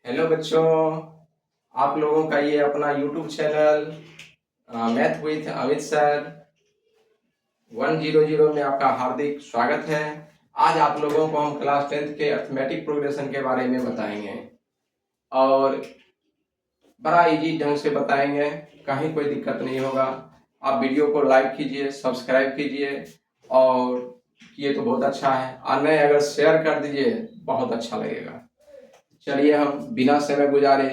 Hello बच्चों, आप लोगों का ये अपना YouTube channel math with Amit sir 100 में आपका हार्दिक स्वागत है। आज आप लोगों को हम क्लास 10th के अर्थमेटिक प्रोग्रेशन के बारे में बताएंगे और बड़ा इजी ढंग से बताएंगे, कहीं कोई दिक्कत नहीं होगा। आप वीडियो को लाइक कीजिए, सब्सक्राइब कीजिए और ये तो बहुत अच्छा है, और नहीं अगर शेयर कर दीजिए बहुत अच्छा लगेगा। चलिए हम बिना समय गुजारे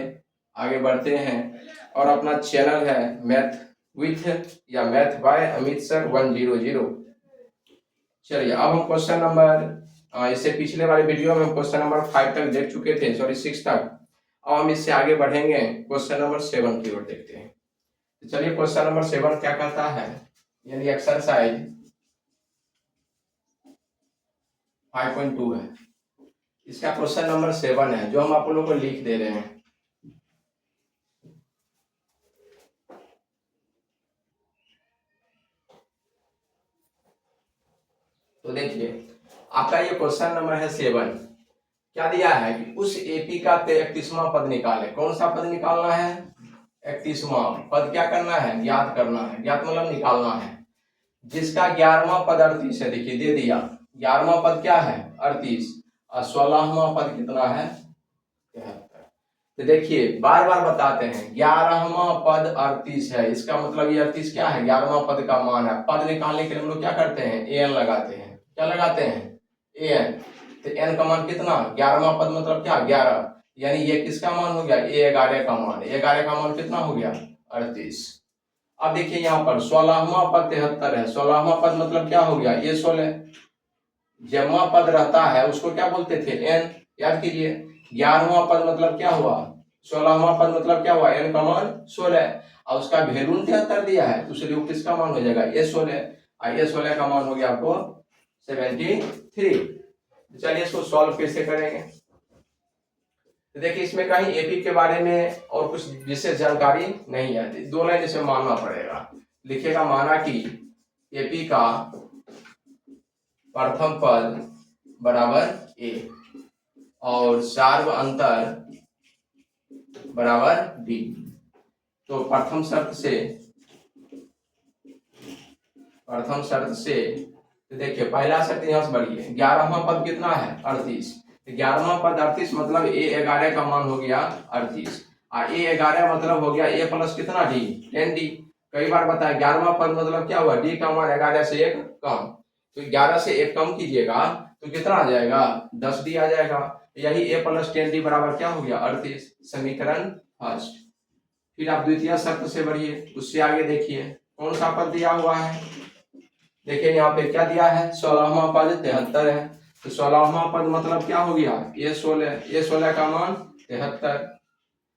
आगे बढ़ते हैं और अपना चैनल है मैथ विथ या मैथ बाय अमित सर 100। चलिए अब हम क्वेश्चन नंबर इससे पिछले वाले वीडियो में हम क्वेश्चन नंबर 5 तक देख चुके थे, सॉरी 6 तक। अब हम इससे आगे बढ़ेंगे, क्वेश्चन नंबर 7 की ओर देखते हैं। तो चलिए क्वेश्चन नंबर 7 क्या कहता है, यानी एक्सरसाइज 5.2 है। इसका क्वेश्चन नंबर 7 है जो हम आप लोगों को लिख दे रहे हैं। तो देखिए आपका ये क्वेश्चन नंबर है 7। क्या दिया है कि उस एपी का 31वां पद निकाले। कौन सा पद निकालना है? 31वां पद। क्या करना है? ज्ञात करना है। ज्ञात मतलब निकालना है। जिसका 11वां पद 38 है। देखिए दे दिया, 11वां पद क्या है? 38 और 16वां पद कितना है? 73। तो देखिए बार बार बताते हैं 11वां पद 38 है, इसका मतलब ये 38 क्या है? 11वां पद का मान है। पद निकालने के लिए हम लोग क्या करते हैं? एन लगाते हैं। क्या लगाते हैं? एन। तो एन का मान कितना? 11वां पद मतलब क्या? 11, यानी ये किसका मान हो गया? A11 का मान। A11 का मान कितना हो गया? 38। अब देखिए यहाँ पर 16वां पद 73 है। 16वां पद मतलब क्या हो गया? ये 16। जमा पद रहता है उसको क्या बोलते थे? एन। याद कीजिए 11वां पद मतलब क्या हुआ? 16वां पद मतलब क्या हुआ? एन का मान 16 और उसका वैल्यू 73 दिया है, तो इसलिए वो किसका मान हो जाएगा? ये 16 और ये 16 का मान हो गया आपको 73। चलिए इसको सॉल्व कैसे करेंगे। तो देखिए इसमें कहीं एपी के बारे में और कुछ विशेष जानकारी नहीं है, दो लाइन इसमें मानना पड़ेगा। लिखेगा माना कि एपी का प्रथम पद बराबर ए और सार्व अंतर बराबर बी। तो प्रथम शर्त से तो देखिए पहला शर्त यहां से बढ़िए, 11वां पद कितना है? 38। 11वां पद 38 मतलब A11 का मान हो गया 38 और A11 मतलब हो गया A प्लस कितना? D, 10D। कई बार बताया 11वां पद मतलब क्या हुआ? डी का मान 11 से 1 कम। तो 11 से 1 कम कीजिएगा तो कितना आ जाएगा? 10D आ जाएगा। यही A प्लस 10D बराबर क्या हो गया? 38। समीकरण फर्स्ट। फिर आप द्वितीय शर्त से बढ़िए, उससे आगे देखिए कौन सा पद दिया हुआ है। देखिए यहाँ पे क्या दिया है? 16वां पद 73 है। तो 16वां पद मतलब क्या हो गया? A16 का मान 73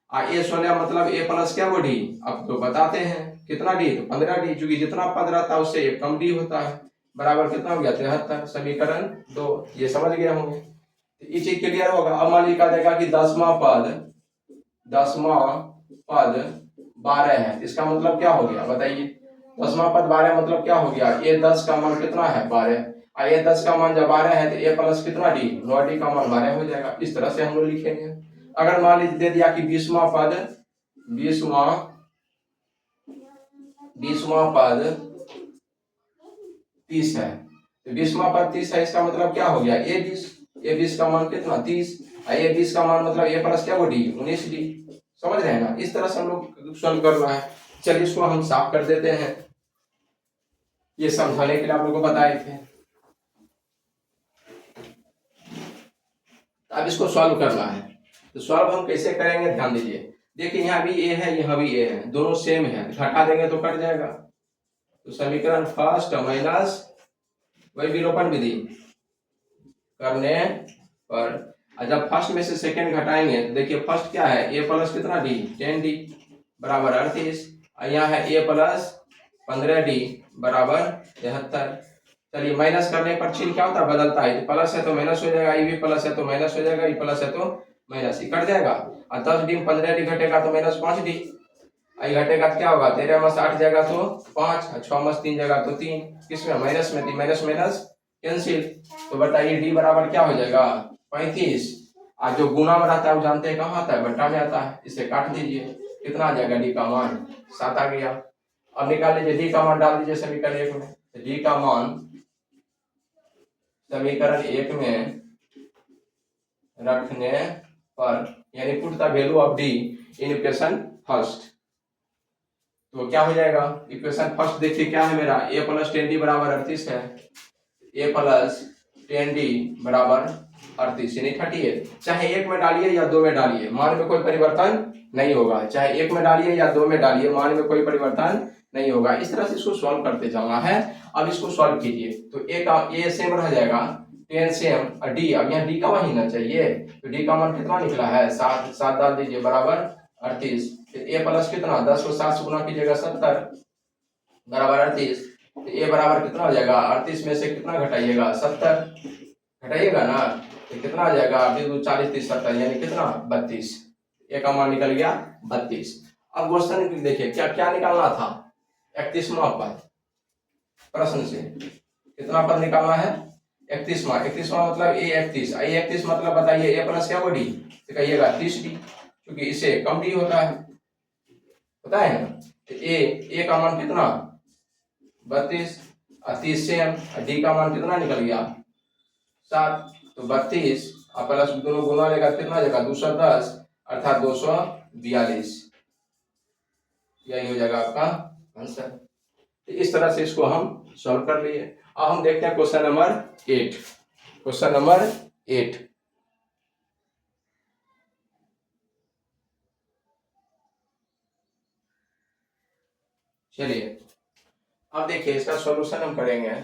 और A16 मतलब A प्लस क्या वो डी। अब तो बताते हैं कितना डी? तो 15D, क्योंकि जितना पद रहता है उससे एक कम डी होता है। बराबर कितना हो गया? 73। समीकरण 2। ये समझ गए होंगे, तो ये चीज क्लियर होगा। अब मान लिखा जाएगा कि 10वां पद 12 है, इसका मतलब क्या हो गया बताइए? 10वां पद 12 मतलब क्या हो गया? ये 10 का मान कितना है? 12 और ये 10 का मान जब 12 है तो ए प्लस कितना डी? 9D का मान 12 हो जाएगा। इस तरह से हम लोग लिखेंगे। अगर मान लीजिए दे दिया कि 20वां पद 30 है, तो 20वां पद 30 है, इसका मतलब क्या हो गया? A20 का मान कितना? 30 और A20 का मान मतलब ए प्लस क्या वो डी? 19D। समझ रहे हैं ना? इस तरह से हम लोग सॉल्व करना है। चलिए इसको हम साफ कर देते हैं, ये समझाने के लिए आप लोगों को बताए थे। अब इसको सॉल्व करना है, तो सॉल्व हम कैसे करेंगे ध्यान दीजिए। देखिए यहाँ भी ए है, यहाँ भी ए है, दोनों सेम है, घटा देंगे तो कट जाएगा। तो समीकरण फर्स्ट माइनस वही विलोपन विधि करने पर जब फर्स्ट में से सेकंड घटाएंगे तो देखिए फर्स्ट क्या है? ए प्लस कितना डी? 10D बराबर 38 और यहाँ है ए प्लस 15D बराबर 73। चलिए माइनस करने पर चिन्ह क्या होता है? बदलता है। प्लस है तो माइनस हो जाएगा, ये भी प्लस है तो माइनस हो जाएगा, ये प्लस है तो माइनस, ही कट जाएगा। और 10D में 15D घटेगा तो माइनस 5D, आई घटेगा तो क्या होगा? 13 में 8 जाएगा तो 5, 6 में 3 जाएगा तो 3, किसमें? माइनस में। माइनस माइनस कैंसिल, तो बताइए डी बराबर क्या हो जाएगा? 35 आज जो गुना में रहता है वो जानते हैं कहाँ आता है, बट्टा में आता है। इसे काट दीजिए, कितना आ जाएगा, डी का मान 7 आ गया। अब निकाल लीजिए डी का मान, डाल दीजिए समीकरण 1 में। डी का मान समीकरण 1 में रखने पर, यानी put the value of D in equation first, तो क्या हो जाएगा, इक्वेशन फर्स्ट देखिए क्या है मेरा, a प्लस 10d बराबर 38 है। a प्लस 10d बराबर 38 यानी 38, चाहे 1 में डालिए या 2 में डालिए, मान में कोई परिवर्तन नहीं होगा। चाहे 1 में डालिए या 2 में डालिए, मान में कोई परिवर्तन नहीं होगा। इस तरह से इसको सॉल्व करते जाना है। अब इसको सॉल्व कीजिए तो a का a सेम रह जाएगा, 10 सेम, और d, अब यहाँ d का वही ना चाहिए, तो d का मान कितना निकला है 7, 7 डाल दीजिए बराबर 38। a प्लस कितना, 10 को 7 से गुना कीजिएगा 70 बराबर 38, तो a बराबर कितना हो जाएगा, 38 में से कितना घटाइएगा 70 घटाइएगा ना, तो कितना आ जाएगा 40 30 70 यानी कितना 32, a का मान निकल गया 32। अब क्वेश्चन देखिए क्या क्या निकालना था, 31वां पद, प्रश्न से कितना पद निकालना है 31वां। 31वां मतलब a31 मतलब बताइए a प्लस क्या वो d, तो कहिएगा 30d, क्योंकि इससे कम d होता है, पता है ना। तो a का मान कितना 32 और 30 से d का मान कितना निकल गया 7, तो 32 और प्लस दोनों गुना लेगा कितना जाएगा 210 अर्थात 242, यही हो जाएगा आपका आंसर। तो इस तरह से इसको हम सॉल्व कर लिए। अब हम देखते हैं क्वेश्चन नंबर 8। क्वेश्चन नंबर 8, चलिए अब देखिए इसका सॉल्यूशन हम करेंगे।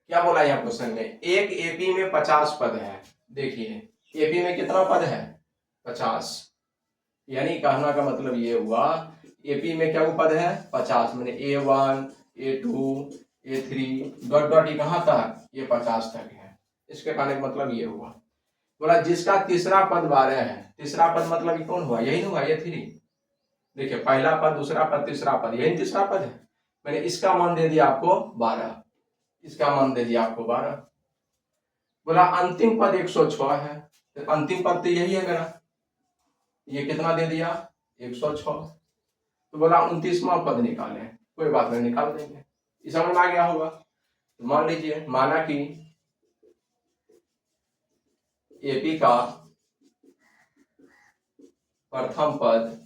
क्या बोला यहाँ क्वेश्चन में, एक एपी में 50 पद है। देखिए एपी में कितना पद है 50, यानी कहना का मतलब ये हुआ एपी में क्या वो पद है 50, मैंने A1 A2 A3 dot dot ये कहाँ तक, ये 50 तक है। इसके कहने का मतलब ये हुआ, बोला जिसका तीसरा पद 12 है। तीसरा पद मतलब ये कौन हुआ, यही हुआ A3। देखिए पहला पद, दूसरा पद, तीसरा पद, यही तीसरा पद है। मैंने इसका मान दे दिया आपको 12, इसका मान दे दिया आपको 12। बोला अंतिम पद 106 है, तो अंतिम पद तो यही है मेरा, ये कितना दे दिया 106। तो बोला 29वां पद निकालें, कोई बात नहीं निकाल देंगे, इस समझ में आ गया होगा। तो मान लीजिए, माना कि एपी का प्रथम पद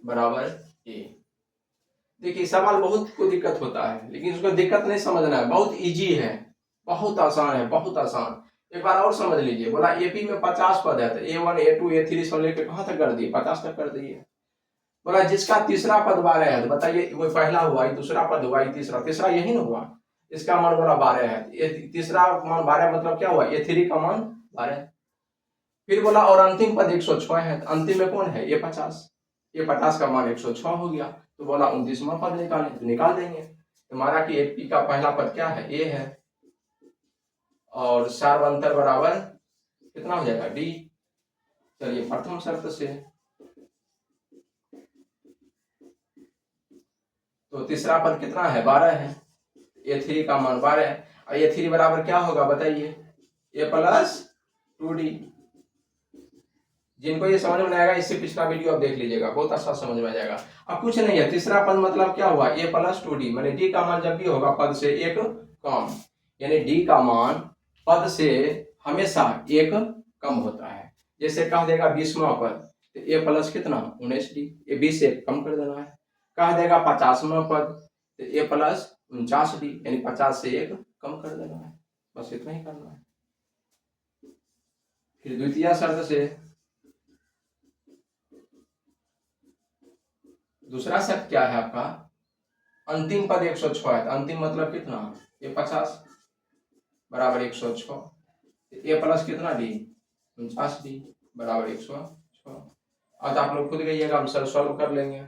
बराबर ए। देखिए सवाल बहुत को दिक्कत होता है, लेकिन उसको दिक्कत नहीं समझना है, बहुत इजी है, बहुत आसान है, बहुत आसान। एक बार और समझ लीजिए, बोला एपी में 50 पद है, तो A1 A2 A3 सब लेके कहां तक कर दिए 50 तक कर दिए। बोला जिसका तीसरा पद 12 है, तो बताइए वो पहला हुआ, ये दूसरा पद हुआ, ये तीसरा, तीसरा यही ना हुआ, इसका मान बोला 12 है, ये तीसरा मान 12 मतलब क्या हुआ A3 का मान 12। फिर बोला और अंतिम पद 106 है, तो अंतिम में कौन है ये 50, ये 50 का मान 106 हो गया। तो बोला 29वां पद निकालें, तो निकाल देंगे। तो हमारा कि एपी का पहला पद क्या है ए है, और सार्वंतर बराबर कितना हो जाएगा डी। चलिए प्रथम शर्त से, तो तीसरा पद कितना है 12 है, A3 का मान 12 है, और A3 बराबर क्या होगा बताइए A प्लस 2D। जिनको ये समझ में आएगा इससे पिछला वीडियो आप देख लीजिएगा, बहुत अच्छा समझ में आ जाएगा। अब कुछ नहीं है, तीसरा पद मतलब क्या हुआ A प्लस 2D, मैंने D का मान जब भी होगा पद से एक कम, यानी D का मान पद से हमेशा एक कम होता है। जैसे कह देगा 20वां पद, तो A प्लस कितना 19D, ये 20 से कम कर देना है। कह देगा 50वां पद, तो A प्लस 49D, यानी 50 से एक कम कर देना है, बस इतना ही करना है। फिर द्वितीय शर्त से, दूसरा शर्त क्या है आपका, अंतिम पद 106 है, तो अंतिम मतलब कितना ये 50 बराबर 106, ए प्लस कितना डी 49D बराबर 106। अब तो आप लोग खुद गइएगा, हम सर सॉल्व कर लेंगे।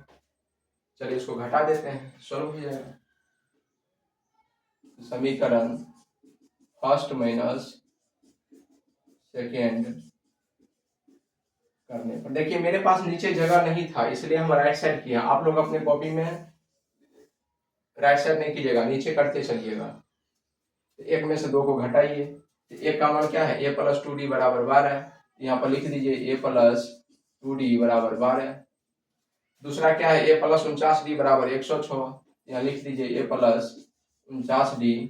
चलिए इसको घटा देते हैं, सॉल्व हो जाएगा। समीकरण फर्स्ट माइनस सेकेंड करने पर, देखिए मेरे पास नीचे जगह नहीं था इसलिए हम राइट साइड किया, आप लोग अपने कॉपी में राइट साइड नहीं कीजिएगा, नीचे करते चलिएगा। एक में से 2 को घटाइए, तो ए का मान क्या है, ए प्लस 2d बराबर 12। यहाँ पर लिख दीजिए ए प्लस 2d बराबर 12। दूसरा क्या है, ए प्लस 49d बराबर 106। यहाँ लिख दीजिए ए प्लस 49d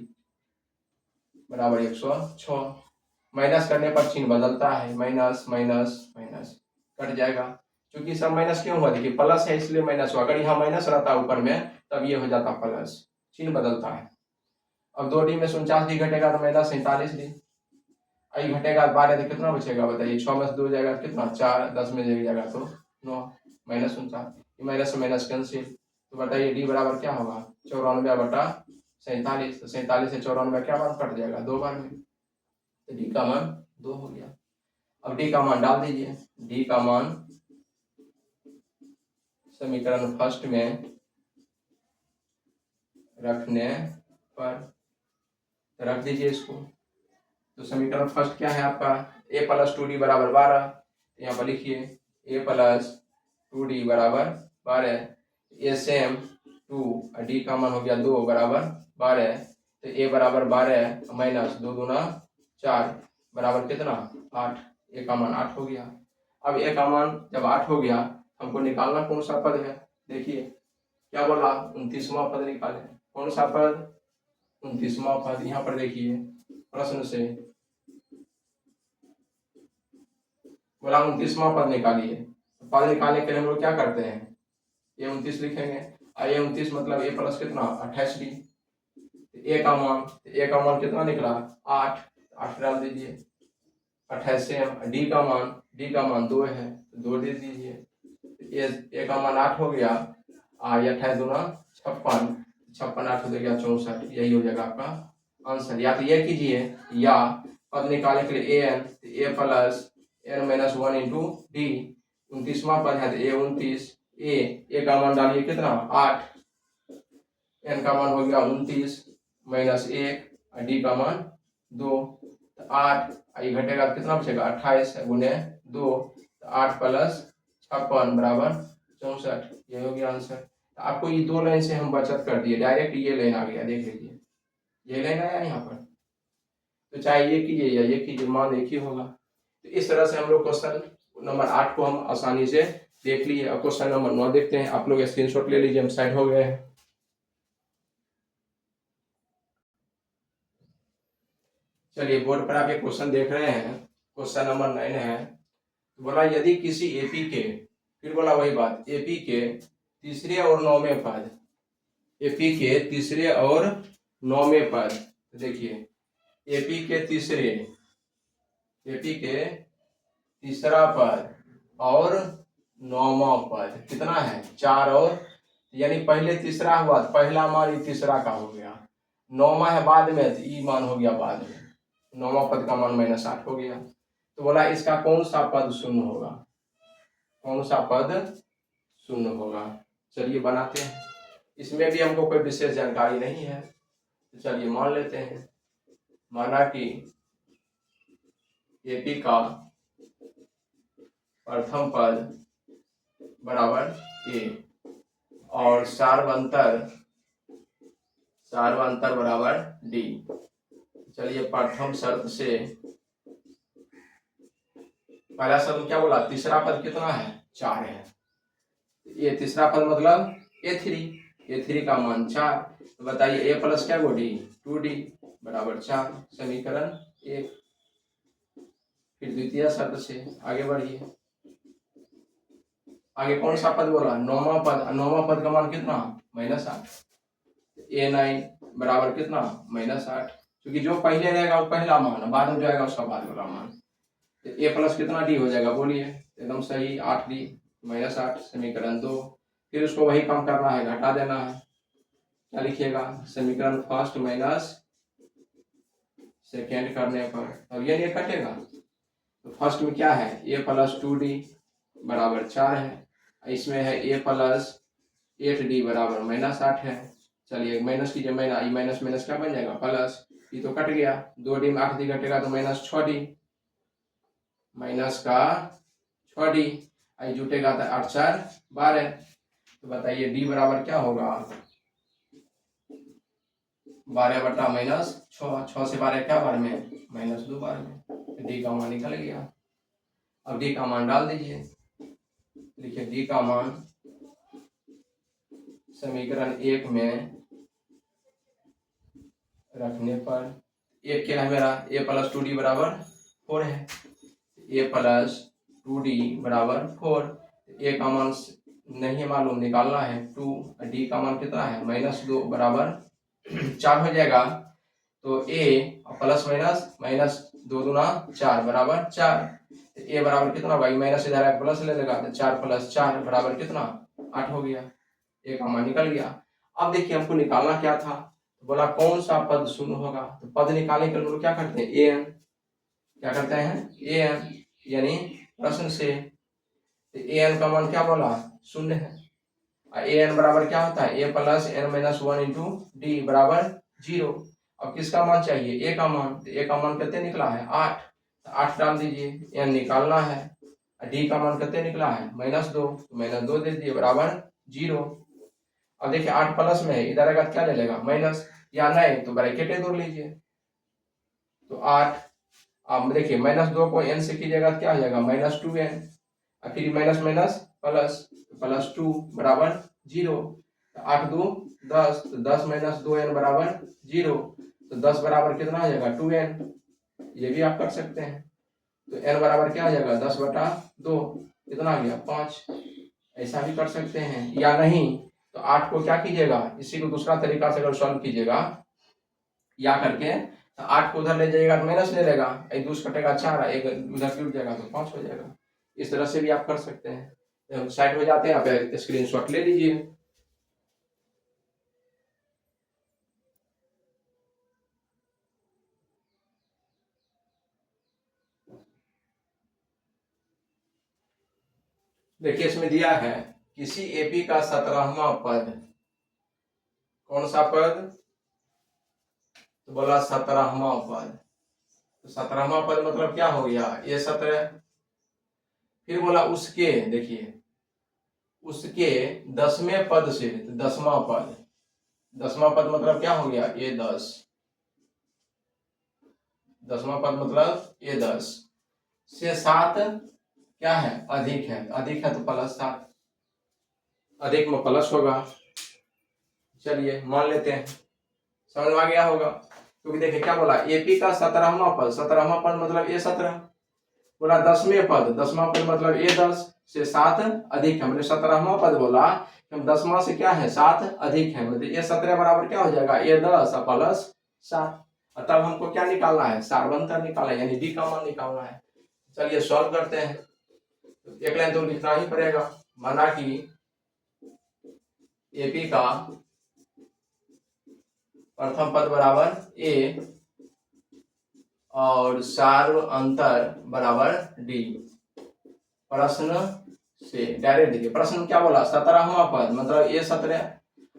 बराबर 106। माइनस करने पर चिन्ह बदलता है, माइनस माइनस माइनस कट जाएगा। क्योंकि सब माइनस क्यों हुआ, देखिए प्लस है इसलिए माइनस हुआ। अगर यहाँ माइनस रहता ऊपर में तब ये हो जाता प्लस, चिन्ह बदलता है। अब 2d में 49d घटेगा तो माइनस 47d, आई घटेगा 12 तो कितना बचेगा बताइए, 6 में से 2 जाएगा कितना 4, 10 में जाएगा तो 9, माइनस 49, माइनस से माइनस कैंसिल। तो बताइए डी बराबर क्या होगा, 94/47। तो 47 से 94 क्या मान कट जाएगा, 2 बार में, तो डी का मान 2 हो गया। अब डी का मान डाल दीजिए, डी का मान समीकरण फर्स्ट में रखने पर रख दीजिए इसको। तो समीकरण फर्स्ट क्या है आपका, ए प्लस 2d बराबर 12। यहाँ पर लिखिए ए प्लस 2d बराबर 12, ए सेम 2 डी का मान हो गया 2 बराबर 12। तो ए बराबर 12 माइनस 2 दूना 4 बराबर कितना 8, ए का मान 8 हो गया। अब ए का मान जब 8 हो गया, हमको निकालना कौन सा पद है, देखिए क्या बोला, 29वां पद निकाले। कौन सा पद, 29वां पद। यहाँ पर देखिए प्रश्न से बोला 29वां पद निकालिए। पद निकालने के लिए हम लोग क्या करते हैं, ये 29 लिखेंगे। ये 29 मतलब ए प्लस कितना 28d। ए का मान कितना निकला 8, 8 डाल दीजिए। 28 से डी का मान 2 है, 2 दे दीजिए। ए का मान 8 हो गया, 28 दूना 56, 56 8 हो गया 64। यही हो जाएगा आपका आंसर। या तो ये कीजिए, या पद निकालने के लिए A plus n minus 1 into D. 29वां पद है तो ए 29, ए का मान डालिए कितना 8, n का मान हो गया 29 माइनस 1, डी का मान 2। तो 8 ये घटेगा कितना बचेगा 28 गुने 2, तो 8 प्लस 56 बराबर 64। ये हो गया आंसर। तो आपको ये 2 लाइन से हम बचत कर दिए, डायरेक्ट ये लाइन आ गया, देख लीजिए ये लाइन आया यहाँ पर। तो चाहे ये कीजिए या ये कीजिए, मान एक ही होगा। तो इस तरह से हम लोग क्वेश्चन नंबर 8 को हम आसानी से देख लिए। अब क्वेश्चन नंबर 9 देखते हैं। आप लोग स्क्रीनशॉट ले लीजिए, हम साइड हो गए हैं। चलिए बोर्ड पर आप ये क्वेश्चन देख रहे हैं, क्वेश्चन नंबर 9 है। बोला यदि किसी एपी के, फिर बोला वही बात, एपी के तीसरे और 9वें पद, एपी के तीसरे और 9वें पद, देखिए एपी के तीसरा पद और 9वां पद कितना है 4, और यानी पहले तीसरा हुआ तो पहला मान ये तीसरा का हो गया, 9वां है बाद में तो ई मान हो गया बाद में, 9वां पद का मान -8 हो गया। तो बोला इसका कौन सा पद शून्य होगा, कौन सा पद शून्य होगा। चलिए बनाते हैं, इसमें भी हमको कोई विशेष जानकारी नहीं है, तो चलिए मान लेते हैं। माना कि एपी का प्रथम पद बराबर ए और सार्वंतर बराबर डी। चलिए प्रथम शर्त से पहला शर्त क्या बोला, तीसरा पद कितना है 4 है, ये तीसरा पद मतलब ए3 का मान 4। तो बताइए ए प्लस क्या को डी 2d बराबर 4, समीकरण 1। फिर द्वितीय शर्त से आगे बढ़िए, आगे कौन सा पद बोला 9वां पद का मान कितना -8, a9 बराबर कितना -8, क्योंकि जो पहले रहेगा वो पहला मान, बाद में जाएगा उसका बाद वाला मान। तो ए प्लस कितना डी हो जाएगा बोलिए, एकदम सही 8d -8, समीकरण 2। फिर उसको वही काम करना है, घटा देना है। क्या लिखिएगा, समीकरण फर्स्ट माइनस सेकेंड करने पर अब ये नहीं कटेगा। तो फर्स्ट में क्या है ए प्लस 2d बराबर 4 है, इसमें है ए प्लस 8d बराबर -8 है। चलिए माइनस कीजिए, माइनस माइनस क्या बन जाएगा प्लस, ये तो कट गया, 2d में 8d घटेगा तो -6d, माइनस का 6d, आई जुटेगा तो 8 4 12। तो बताइए डी बराबर क्या होगा 12/-6, 6 से 12 क्या बार में, -2 बार में। तो डी का मान निकल गया। अब डी का मान डाल दीजिए, लिखिए डी का मान समीकरण 1 में रखने पर एक क्या है मेरा, a + 2d = 4 है, a + 2d = 4। a का मान नहीं मालूम, निकालना है 2, d का मान कितना है -2 = 4 हो जाएगा। तो a प्लस माइनस 2 दूना 4 = 4। a बराबर कितना भाई, माइनस इधर आके प्लस ले लेगा, तो 4 + 4 बराबर कितना 8 हो गया। a का मान निकल गया। अब देखिए हमको निकालना क्या था, तो बोला कौन सा पद शून्य होगा। तो पद निकालने के लिए हम लोग क्या करते हैं, an, क्या करते हैं an, यानी प्रश्न से an का मान क्या बोला, शून्य है। an बराबर क्या होता है, a + n - 1 × d = 0। अब किसका मान चाहिए, a का मान। तो a का मान कितने निकला है 8, तो 8 डाल दीजिए, n निकालना है। d का मान कितने निकला है -2, तो -2 दे दीजिए बराबर 0। अब देखिए 8 प्लस में है, इधर का क्या ले लेगा माइनस, या नहीं तो ब्रैकेट दूर लीजिए। तो 8, अब देखिए -2 को n से कीजिएगा तो क्या हो जाएगा -2n, फिर माइनस माइनस प्लस 2 बराबर 0। 8 2 10, तो 10 - 2n = 0। तो 10 बराबर कितना हो जाएगा 2n, ये भी आप कर सकते हैं। तो n बराबर क्या हो जाएगा 10/2, कितना आ गया 5। ऐसा भी कर सकते हैं, या नहीं तो 8 को क्या कीजिएगा, इसी को दूसरा तरीका से अगर सॉल्व कीजिएगा या करके, तो 8 को उधर ले जाइएगा तो माइनस ले लेगा, एक दूस कटेगा 4, एक उधर जुड़ जाएगा तो 5 हो जाएगा। इस तरह से भी आप कर सकते हैं। साइड हो जाते हैं, आप स्क्रीनशॉट ले लीजिए। देखिए इसमें दिया है किसी एपी का 17वां पद, कौन सा पद, तो बोला 17वां पद। तो 17वां पद मतलब क्या हो गया, ये 17। फिर बोला उसके, देखिए उसके 10वें पद से, तो 10वां पद, 10वां पद मतलब क्या हो गया ये 10, 10वां पद मतलब ये 10 से 7 क्या है अधिक है, अधिक है तो +7, अधिक में प्लस होगा। चलिए मान लेते हैं, समझ में आ गया होगा। क्योंकि देखिए क्या बोला, एपी का 17वां पद, 17वां पद मतलब ये 17, बोला 10वें पद, 10वां पद मतलब ये 10 से 7 अधिक है, मतलब 17वां पद बोला 10वां से क्या है 7 अधिक है, मतलब ये 17 बराबर क्या हो जाएगा ये 10 +7। तब हमको क्या निकालना है, सार्वंतर निकालना है, यानी डी का मान निकालना है। चलिए सॉल्व करते हैं। तो एक लाइन तो लिखना ही पड़ेगा, माना कि एपी का प्रथम पद बराबर a और सार्व अंतर बराबर d। प्रश्न से डायरेक्ट देखिए, प्रश्न क्या बोला 17वां पद मतलब ये 17,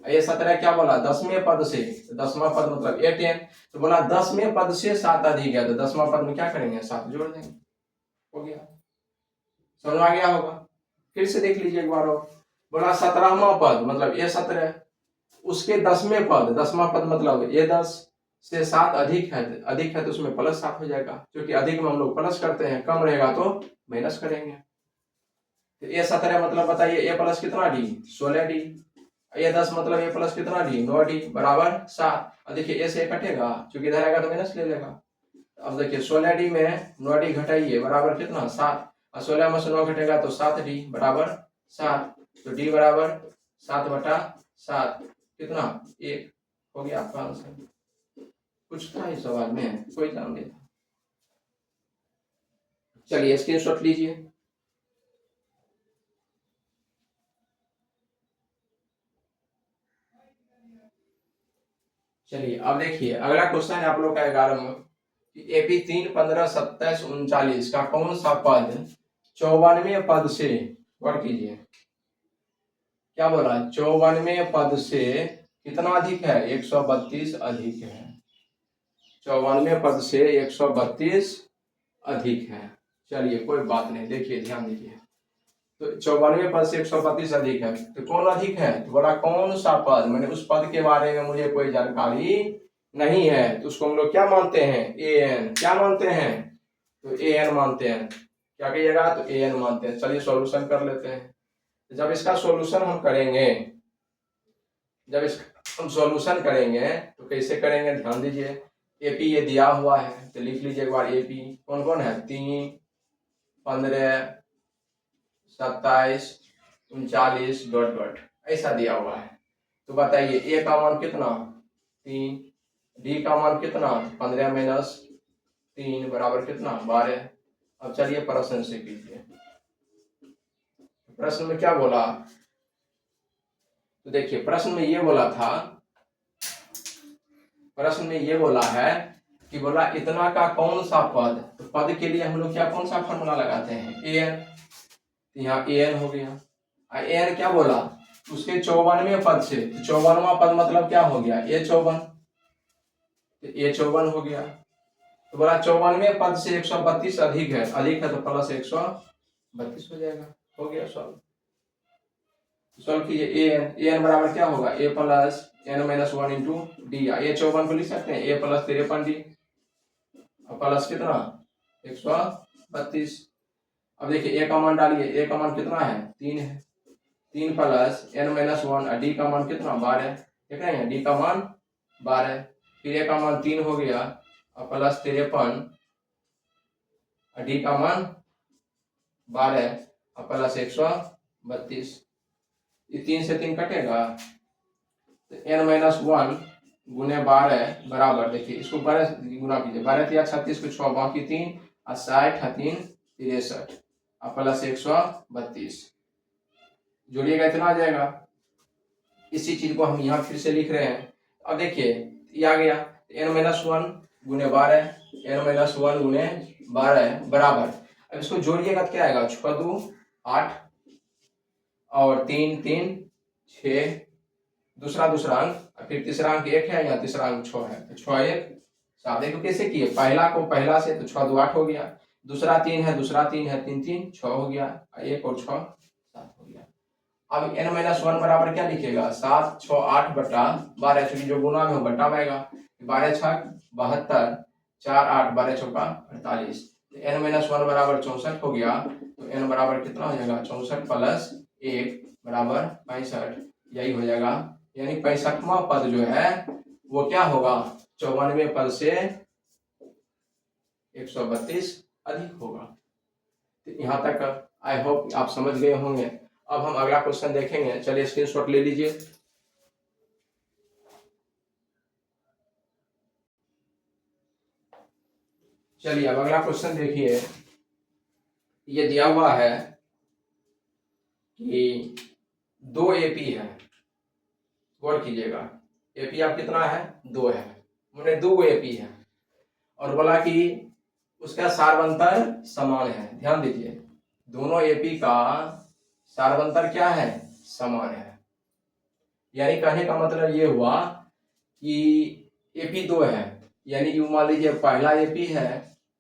ये 17 क्या बोला 10वें पद से, तो 10वां पद मतलब ये 10, तो बोला 10वें पद से 7 अधिक है, तो 10वां पद में क्या करेंगे 7 जोड़ देंगे, हो गया। समझ में आ गया होगा। फिर से देख लीजिए एक बार और, बोला 17वां पद मतलब ये 17, उसके 10वें पद, 10वां पद मतलब ये 10 से 7 अधिक है, अधिक है तो उसमें +7 हो जाएगा, क्योंकि अधिक में हम लोग प्लस करते हैं, कम रहेगा तो माइनस करेंगे। तो ये 17 मतलब बताइए a प्लस कितना d 16d, ये 10 मतलब a प्लस कितना d 9d बराबर 7। अब देखिए a से कटेगा, क्योंकि इधर आएगा तो माइनस ले लेगा। अब देखिए 16d में 9d घटाइए बराबर कितना 7, और 16 में से 9 घटेगा तो 7d बराबर 7, तो d बराबर 7/7 कितना 1 हो गया आपका आंसर। कुछ था इस सवाल में, कोई काम नहीं था। चलिए स्क्रीनशॉट लीजिए। चलिए अब देखिए अगला क्वेश्चन है आप लोग का 11वां, कि एपी 3 15 27 39 का कौन सा पद 54वें पद से, गौर कीजिए क्या बोला 54वें पद से कितना अधिक है 132 अधिक है, 54वें पद से 132 अधिक है। चलिए कोई बात नहीं, देखिए ध्यान दीजिए, तो 54वें पद से 132 अधिक है, तो कौन अधिक है, तो बोला कौन सा पद, मैंने उस पद के बारे में मुझे कोई जानकारी नहीं है तो उसको हम लोग क्या मानते हैं, ए एन। क्या मानते हैं, तो ए एन मानते हैं। क्या कहिएगा, तो ए एन मानते हैं। चलिए सॉल्यूशन कर लेते हैं। जब इसका सॉल्यूशन हम करेंगे, जब इसका हम सॉल्यूशन करेंगे तो कैसे करेंगे, ध्यान दीजिए। एपी ये दिया हुआ है तो लिख लीजिए एक बार। एपी कौन कौन है, 3, 15, 27, 39 डॉट डॉट ऐसा दिया हुआ है। तो बताइए ए का मान कितना, 3, डी का मान कितना, 15 माइनस 3 बराबर कितना, 12। अब चलिए प्रश्न से कीजिए। प्रश्न में क्या बोला, तो देखिए प्रश्न में ये बोला था, प्रश्न में ये बोला है कि बोला इतना का कौन सा पद, तो पद के लिए हम लोग क्या कौन सा फॉर्मूला लगाते हैं, ए एन। यहाँ ए एन हो गया। ए एन क्या बोला, उसके 54वें पद से, तो 54वां पद मतलब क्या हो गया, ए 54, तो ए 54 हो गया। तो बोला 54वें पद से 132 अधिक है, अधिक है तो प्लस 132 हो जाएगा। हो गया सॉल्व। सॉल्व कीजिए। ए एन बराबर क्या होगा, A plus N minus 1 into D. A 54 को लिख सकते हैं ए प्लस 53 डी, प्लस कितना 132। अब देखिए ए का मान डालिए, ए का मान कितना है, 3 है। 3 प्लस एन माइनस 1, डी का मान कितना, 12। देख रहे हैं डी का मान 12। फिर ए का मान 3 हो गया और प्लस 53, डी का मान 12 और प्लस 132। ये 3 से 3 कटेगा तो एन माइनस 1 गुने 12 बराबर, देखिए इसको 12 गुना कीजिए, 12 या 36 को 6 बाकी 3 और 60 3 63 और प्लस 132 जोड़िएगा इतना आ जाएगा। इसी चीज को हम यहाँ फिर से लिख रहे हैं। अब देखिए ये आ गया एन माइनस 1 गुने 12, एन माइनस 1 गुने 12 बराबर। अब इसको जोड़िएगा तो क्या आएगा, 6 2 8 और 3 3 6, दूसरा अंक, फिर तीसरा अंक 1 है, यहाँ तीसरा अंक 6 है, तो 6 1 7। देखो कैसे किए, पहला को पहला से तो 6 2 8 हो गया, दूसरा 3 है, दूसरा 3 है, 3 3 6 हो गया, 1 और 6 7 हो गया। अब n माइनस 1 बराबर क्या लिखेगा, 7 6 8 बटा 12, चूंकि जो गुना में हो बटा आएगा, 12 6 72, 4 8 12 चौका 48, तो n माइनस 1 बराबर 64 हो गया। तो n बराबर कितना हो जाएगा, 64 प्लस 1 बराबर 65, यही हो जाएगा। यानी 65वां पद जो है वो क्या होगा, 54वें पद से 132 अधिक होगा। तो यहाँ तक आई होप आप समझ गए होंगे। अब हम अगला क्वेश्चन देखेंगे, चलिए स्क्रीनशॉट ले लीजिए। चलिए अब अगला क्वेश्चन देखिए। ये दिया हुआ है कि 2 एपी है, गौर कीजिएगा। एपी आप कितना है, 2 है, मैंने 2 एपी है और बोला कि उसका सार्वंतर समान है। ध्यान दीजिए, दोनों एपी का सार्वंतर क्या है, समान है। यानी कहने का मतलब ये हुआ कि एपी 2 है, यानी यू मान लीजिए पहला एपी है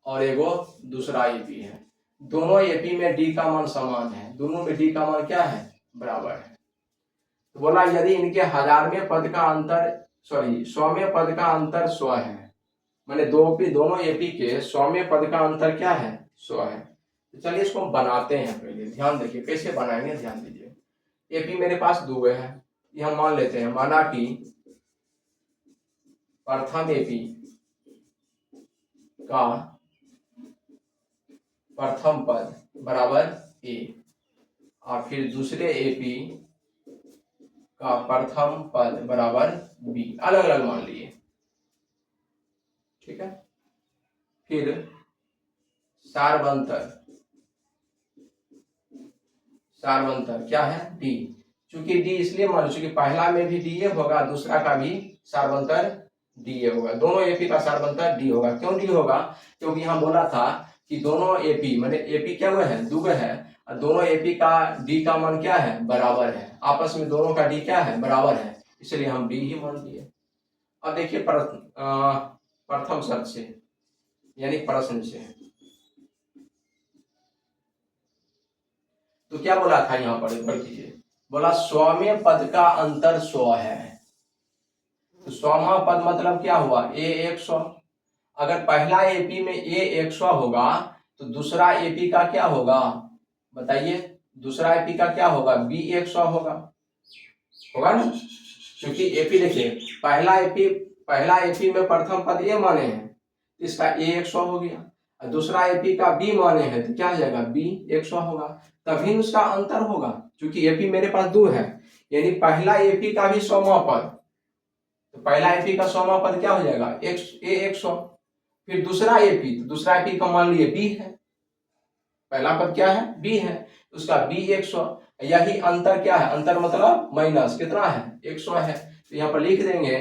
और एगो दूसरा एपी है, दोनों एपी में डी का मान समान है, दोनों में डी का मान क्या है, बराबर है। तो बोला यदि इनके 1000वें पद का अंतर, सॉरी 100वें पद का अंतर 100 है, मैंने दोनों एपी के 100वें पद का अंतर क्या है, 100 है। तो चलिए इसको हम बनाते हैं। पहले ध्यान देखिए कैसे बनाएंगे, ध्यान दीजिए। एपी मेरे पास 2 है, ये हम मान लेते हैं। माना कि प्रथम एपी का प्रथम पद बराबर ए और फिर दूसरे एपी का प्रथम पद बराबर बी, अलग अलग मान लिए, ठीक है। फिर सार्वंतर क्या है, डी। चूंकि डी इसलिए मान लो, चूंकि पहला में भी डी होगा, दूसरा का भी सार्वंतर डी होगा, दोनों एपी का सार्वंतर डी होगा। क्यों डी होगा, क्योंकि यहाँ बोला था कि दोनों एपी, मैंने एपी क्या हुआ है, 2 है, और दोनों एपी का डी का मान क्या है, बराबर है, आपस में दोनों का डी क्या है, बराबर है, इसलिए हम डी ही मान लिए। अब देखिए प्रथम शर्त से, यानी प्रश्न से, तो क्या बोला था यहाँ पर, एक बार कीजिए। बोला 100वें पद का अंतर 100 है, तो 100वां पद मतलब क्या हुआ, a 100। अगर पहला एपी में a 100 होगा तो दूसरा एपी का क्या होगा बताइए, दूसरा एपी का क्या होगा, b 100 होगा ना, क्योंकि एपी देखिए पहला एपी में प्रथम पद ए माने हैं, इसका ए 100 हो गया, और दूसरा एपी का बी माने हैं तो क्या हो जाएगा, बी 100 होगा, तभी उसका अंतर होगा, क्योंकि एपी मेरे पास 2 है, यानी पहला एपी का भी 100वां पद, तो पहला एपी का 100वां पद क्या हो जाएगा, ए 100। फिर दूसरा एपी का मान लिए बी है, पहला पद क्या है, बी है, उसका बी 100, यही अंतर क्या है, अंतर मतलब माइनस कितना है, 100 है, तो यहाँ पर लिख देंगे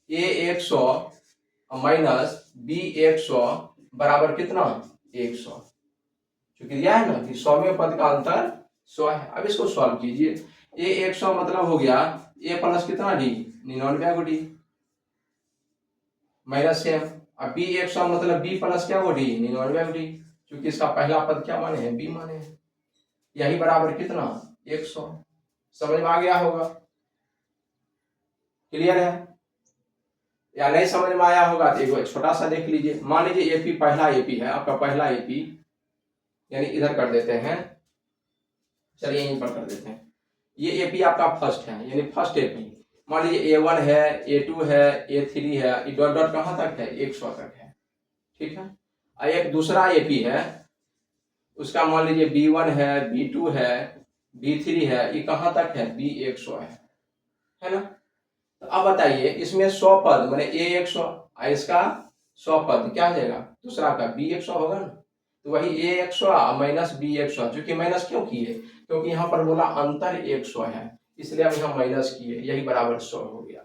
a 100 माइनस b 100 बराबर कितना, 100, क्योंकि दिया है ना कि 100वें पद का अंतर 100 है। अब इसको सॉल्व कीजिए, a 100 मतलब हो गया a प्लस कितना डी, 99 को डी माइनस सेम, अब b 100 मतलब b प्लस क्या को डी, 99 को डी, क्योंकि इसका पहला पद क्या माने हैं, b माने हैं, यही बराबर कितना, 100। समझ में आ गया होगा, क्लियर है, या नहीं समझ में आया होगा तो एक छोटा सा देख लीजिए। मान लीजिए एपी पहला एपी है आपका, पहला एपी यानी इधर कर देते हैं, चलिए यहीं पर कर देते हैं, ये एपी आपका फर्स्ट है यानी फर्स्ट एपी, मान लीजिए A1 है, A2 है, A3 है, ये डॉट डॉट कहाँ तक है, 100 तक है, ठीक है। और एक दूसरा एपी है, उसका मान लीजिए B1 है, B2 है, B3 है, ये कहाँ तक है, B 100 है ना। तो अब बताइए इसमें 100 पद मैंने a 100, इसका 100 पद क्या हो जाएगा, दूसरा का b 100 होगा ना, तो वही a 100 माइनस b 100, क्योंकि माइनस क्यों किए, क्योंकि यहाँ पर बोला अंतर 100 है, इसलिए अब यहाँ माइनस किए, यही बराबर 100 हो गया।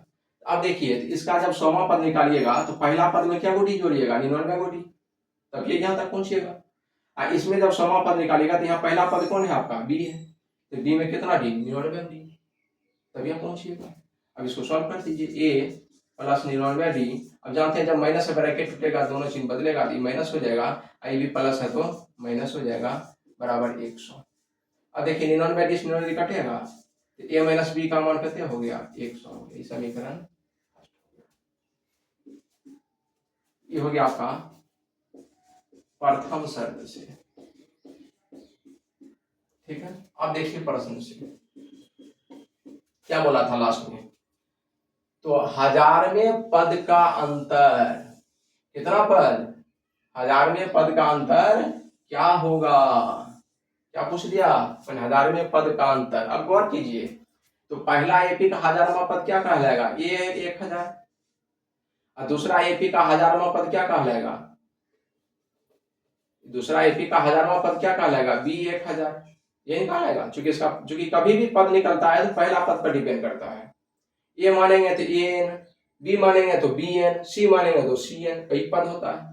अब देखिए इसका जब 100वां पद निकालिएगा तो पहला पद में क्या गोटी जोड़िएगा, 99 गोटी, तब ये यहाँ तक पहुंचेगा। इसमें जब 100वां पद निकालिएगा तो यहाँ पहला पद कौन है आपका, b है, तो b में कितना डी, 99 डी, तब यहाँ पहुंचिएगा। अब इसको सॉल्व कर दीजिए, a प्लस 99 डी, अब जानते हैं जब माइनस से ब्रैकेट टूटेगा दोनों चिन्ह बदलेगा तो माइनस हो जाएगा, आई भी प्लस है तो माइनस हो जाएगा, बराबर 100। अब देखिए 99 डी 99 कटेगा तो a माइनस बी का मान कितने हो गया, 100 हो गया, समीकरण ये हो गया आपका प्रथम शर्त से, ठीक है। अब देखिए प्रश्न से क्या बोला था लास्ट में, तो 1000वें पद का अंतर, कितना पद, 1000वें पद का अंतर क्या होगा, क्या पूछ दिया, 1000वें पद का अंतर। अब गौर कीजिए, तो पहला एपी का 1000वां पद क्या कहलाएगा, ये 1000, और दूसरा एपी का 1000वां पद क्या कहलाएगा, दूसरा एपी का 1000वां पद क्या कहलाएगा, बी 1000, यही कहलाएगा, चूंकि कभी भी पद निकलता है तो पहला पद पर डिपेंड करता है, ए मानेंगे तो एन, बी मानेंगे तो बी एन, सी मानेंगे तो सी एन, कई पद होता है,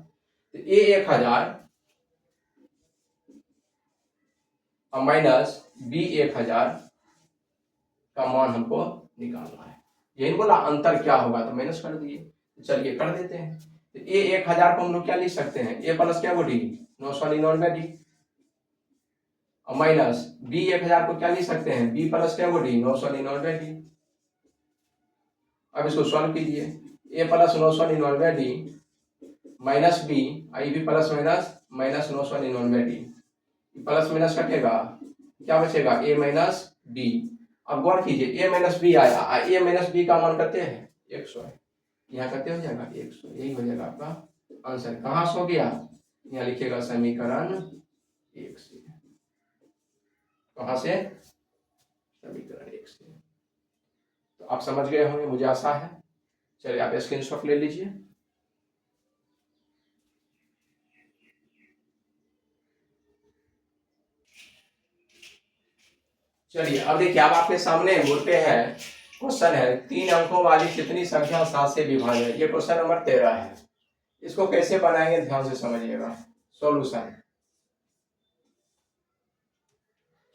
तो ए 1000 और माइनस बी 1000 का मान हमको निकालना है, यही बोला अंतर क्या होगा, तो माइनस कर दिए, तो चलिए कर देते हैं। तो ए 1000 को हम लोग क्या लिख सकते हैं, ए प्लस क्या डी, 999 डी, और माइनस बी 1000 को क्या लिख सकते हैं, बी प्लस क्या डी, 999 डी। अब इसको सॉल्व कीजिए, ए प्लस 999 डी माइनस बी, आई भी plus minus minus 999 D, plus minus कटेगा, क्या बचेगा, ए माइनस बी। अब गौर कीजिए ए माइनस बी आया, ए माइनस बी का मान करते हैं 100 है, यहाँ करते हो जाएगा 100, यही हो जाएगा आपका आंसर। कहाँ से हो गया, यहाँ लिखिएगा समीकरण 1 से, कहाँ से, समीकरण 1 से। तो आप समझ गए होंगे, मुझे आशा है। चलिए आप स्क्रीनशॉट ले लीजिए। चलिए अब देखिए, अब आपके सामने बोर्ड पे है क्वेश्चन है, 3 अंकों वाली कितनी संख्या 7 से विभाज्य है, ये क्वेश्चन नंबर 13 है। इसको कैसे बनाएंगे ध्यान से समझिएगा। सॉल्यूशन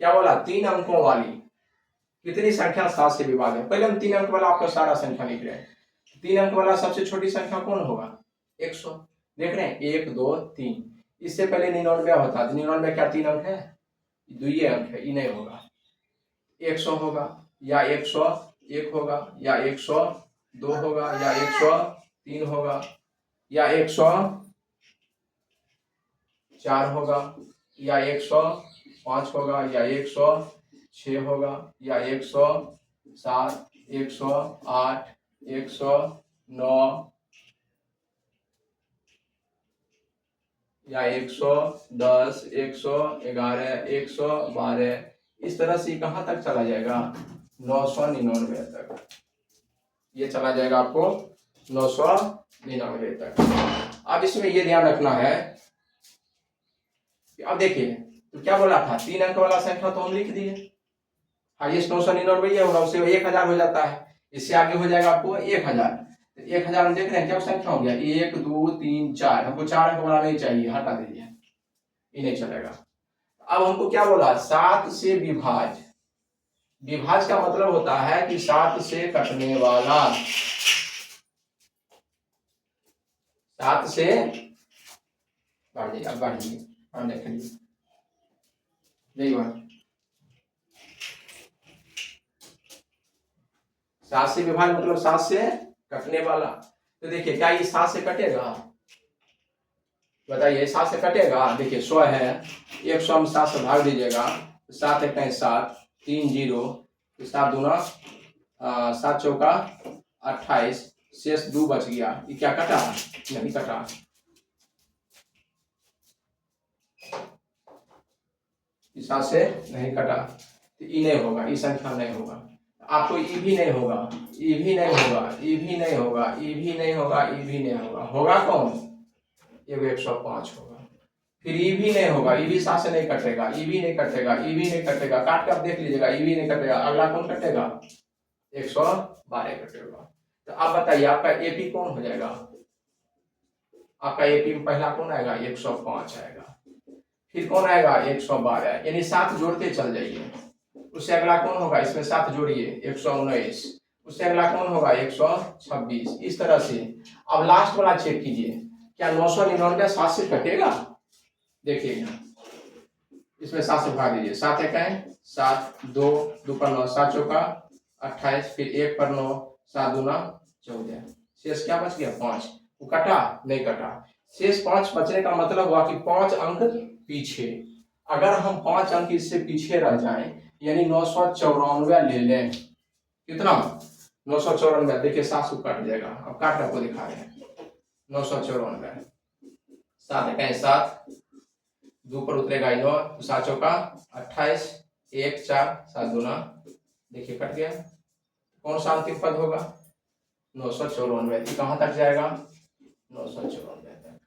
क्या बोला, 3 अंकों वाली कितनी संख्या 7 से विभाज्य है। पहले हम 3 अंक वाला आपका सारा संख्या लिख रहे हैं। 3 अंक वाला सबसे छोटी संख्या कौन होगा, 100। देख रहे हैं 1 2 3, इससे पहले 99 होता, 99 क्या 3 अंक है, 2 अंक है, ये नहीं होगा, 100 होगा या 101 होगा या 102 102 होगा या 103 होगा या 104 होगा या 105 होगा या 106 होगा या 107, 108, 109 या 110, 111, 112, इस तरह से कहाँ तक चला जाएगा? 999 तक ये चला जाएगा आपको 999 तक। अब इसमें ये ध्यान रखना है कि अब देखिए तो क्या बोला था, 3 अंक वाला संख्या तो हम लिख दिए, हाइएस्ट 999 है और उससे 1000 हो जाता है, इससे आगे हो जाएगा आपको 1000। 1000 हम देख रहे हैं क्या संख्या हो गया, 1 2 3 4, हमको 4 अंक वाला नहीं चाहिए, हटा दीजिए, ये नहीं चलेगा। अब हमको क्या बोला, 7 से विभाज। विभाज का मतलब होता है कि 7 से कटने वाला, 7 से बढ़िए, अब बढ़िए, हम देखेंगे यही बात, 7 से विभाज मतलब 7 से कटने वाला। तो देखिए क्या ये 7 से कटेगा, बताइए 7 से कटेगा? देखिए 100 है, 100 में 7 से भाग दीजिएगा, 7 एक 7, 3 0, 7 दूना 7 चौका 28, शेष 2 बच गया, ये क्या कटा? नहीं कटा। इस 7 से नहीं कटा तो ई नहीं होगा, ई संख्या नहीं होगा। आपको ई भी नहीं होगा, ई भी नहीं होगा, ई भी नहीं होगा, ई भी नहीं होगा, ई भी नहीं होगा, होगा कौन? ये 105 होगा। फिर ई भी नहीं होगा, ई भी 7 से नहीं कटेगा, ई भी नहीं कटेगा, ई भी नहीं कटेगा, काट कर देख लीजिएगा, ई भी नहीं कटेगा। अगला कौन कटेगा? 112 कटेगा। तो आप बताइए आपका एपी कौन हो जाएगा? आपका एपी में पहला कौन आएगा? 105 आएगा, फिर कौन आएगा? 112, यानी 7 जोड़ते चल जाइए। उससे अगला कौन होगा? इसमें 7 जोड़िए, 119, उससे अगला कौन होगा? 126, इस तरह से। अब लास्ट वाला चेक कीजिए, क्या 999 7 से कटेगा? देखिए इसमें 7 से भाग दीजिए, 7 एक 7, 2 2 पर 9, 7 चौका 28, फिर 1 पर 9, 7 दूना 14, शेष क्या बच गया? 5। वो कटा? नहीं कटा। शेष 5 बचने का मतलब हुआ कि 5 अंक पीछे। अगर हम 5 अंक इससे पीछे रह जाएं, यानी 994 ले लें, कितना? 994, देखिए 7 से कट जाएगा, अब काट आपको दिखा रहे हैं। 994, 7 एक 7, 2 पर उतरेगा 9, 7 चौका 28, 1 4, 7 दूना, देखिए कट गया। कौन सा अंतिम पद होगा? 994। कहाँ तक जाएगा? 994 तक।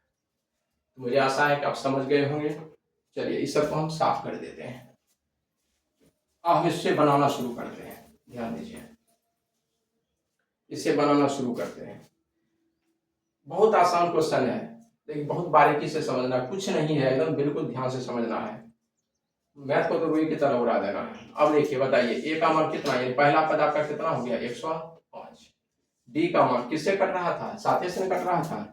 मुझे आशा है कि आप समझ गए होंगे। चलिए इस सब को हम साफ कर देते हैं, अब इससे बनाना शुरू करते हैं। ध्यान दीजिए, इसे बनाना शुरू करते हैं। बहुत आसान क्वेश्चन है, लेकिन बहुत बारीकी से समझना, कुछ नहीं है, एकदम बिल्कुल ध्यान से समझना है। मैथ को तो रुई की तरह उड़ा देना है। अब देखिए बताइए, ए का मान कितना है? पहला पद आपका कितना हो गया? 105। डी का मान किससे कट रहा था? 7 से कट रहा था,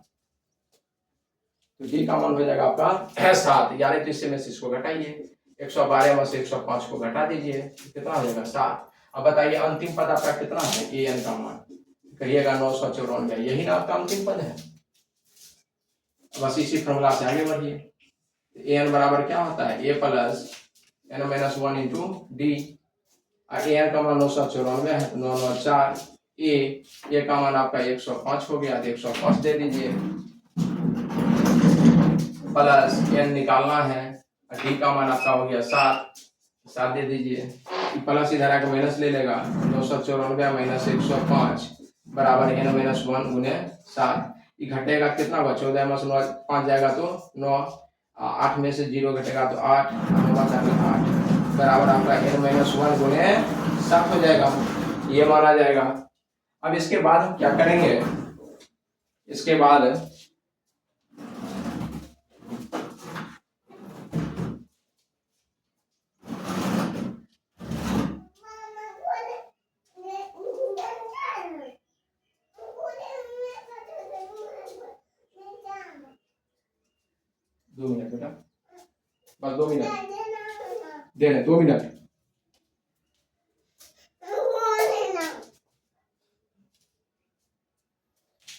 तो डी का मान हो जाएगा आपका 7, यानी तो इससे में से इसको घटाइए, 112 में से 105 को घटा दीजिए, कितना हो जाएगा? 7। अब बताइए अंतिम पद आपका कितना है? ए एन का मान कहिएगा 994, यही ना आपका अंतिम पद है। बस इसी फॉर्मूला से आगे बढ़िए। ए एन बराबर क्या होता है? A plus N minus 1 into D. A N का मान 994 है, तो 994, ए का मान आपका 105 हो गया, तो 105 दे दीजिए, प्लस एन निकालना है, डी का मान आपका हो गया 7 दे दीजिए, प्लस इधर आकर माइनस ले लेगा, 994 माइनस 105 बराबर एन माइनस 1 गुने 7। ये घटेगा कितना होगा? 14 में से 9 5 जाएगा तो 9, 8 में से 0 घटेगा तो 8, 8 बराबर आपका एन माइनस 1 गुने 7 हो जाएगा, ये माना जाएगा। अब इसके बाद हम क्या करेंगे? इसके बाद दो मिनट बेटा, बस 2 मिनट दे रहे, 2 मिनट।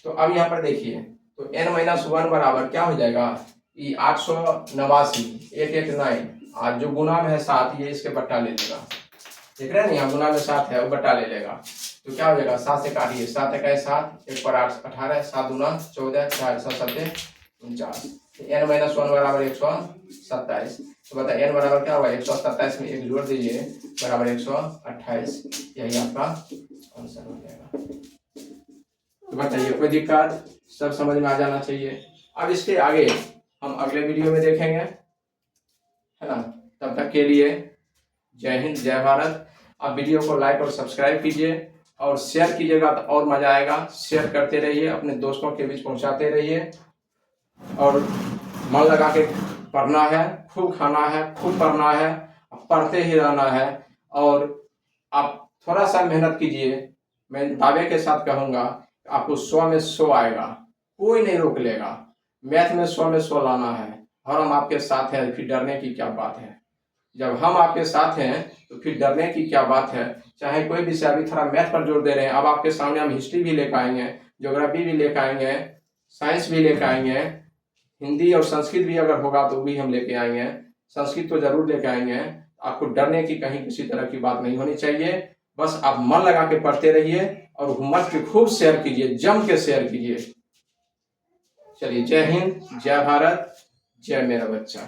तो अब यहाँ पर देखिए, तो n-1 बराबर क्या हो जाएगा, ये 889 889, आज जो गुना में है 7, ये इसके बट्टा ले लेगा, देख रहे हैं ना, यहाँ गुना में 7 है, वो बट्टा ले लेगा, तो क्या हो जाएगा, 7 से काटिए, 7 इकाई 7, 1 पर 8 18, 7 दूना 14, 4 7 49, n-1 बराबर 127। तो बता n बराबर क्या होगा, 127 में 1 जोड़ दीजिए बराबर 128, यही आपका आंसर हो जाएगा। तो बताइए कोई दिक्कत, सब समझ में आ जाना चाहिए। अब इसके आगे हम अगले वीडियो में देखेंगे, है ना। तब तक के लिए जय हिंद, जय भारत। आप वीडियो को लाइक और सब्सक्राइब कीजिए और शेयर कीजिएगा तो और मजा आएगा। शेयर करते रहिए, अपने दोस्तों के बीच पहुंचाते रहिए और मन लगा के पढ़ना है, खूब खाना है, खूब पढ़ना है, पढ़ते ही रहना है। और आप थोड़ा सा मेहनत कीजिए, मैं दावे के साथ कहूँगा आपको 100 में 100 आएगा, कोई नहीं रोक लेगा। मैथ में 100 में 100 लाना है और हम आपके साथ हैं, फिर डरने की क्या बात है। जब हम आपके साथ हैं तो फिर डरने की क्या बात है। चाहे कोई विषय, अभी थोड़ा मैथ पर जोर दे रहे हैं, अब आपके सामने हम हिस्ट्री भी लेकर आएंगे, ज्योग्राफी भी लेकर आएंगे, साइंस भी लेकर आएंगे, हिंदी और संस्कृत भी अगर होगा तो भी हम लेके आएंगे, संस्कृत तो जरूर लेके आएंगे। आपको डरने की कहीं किसी तरह की बात नहीं होनी चाहिए। बस आप मन लगा के पढ़ते रहिए और हिम्मत के खूब शेयर कीजिए, जम के शेयर कीजिए। चलिए, जय हिंद, जय भारत, जय मेरा बच्चा।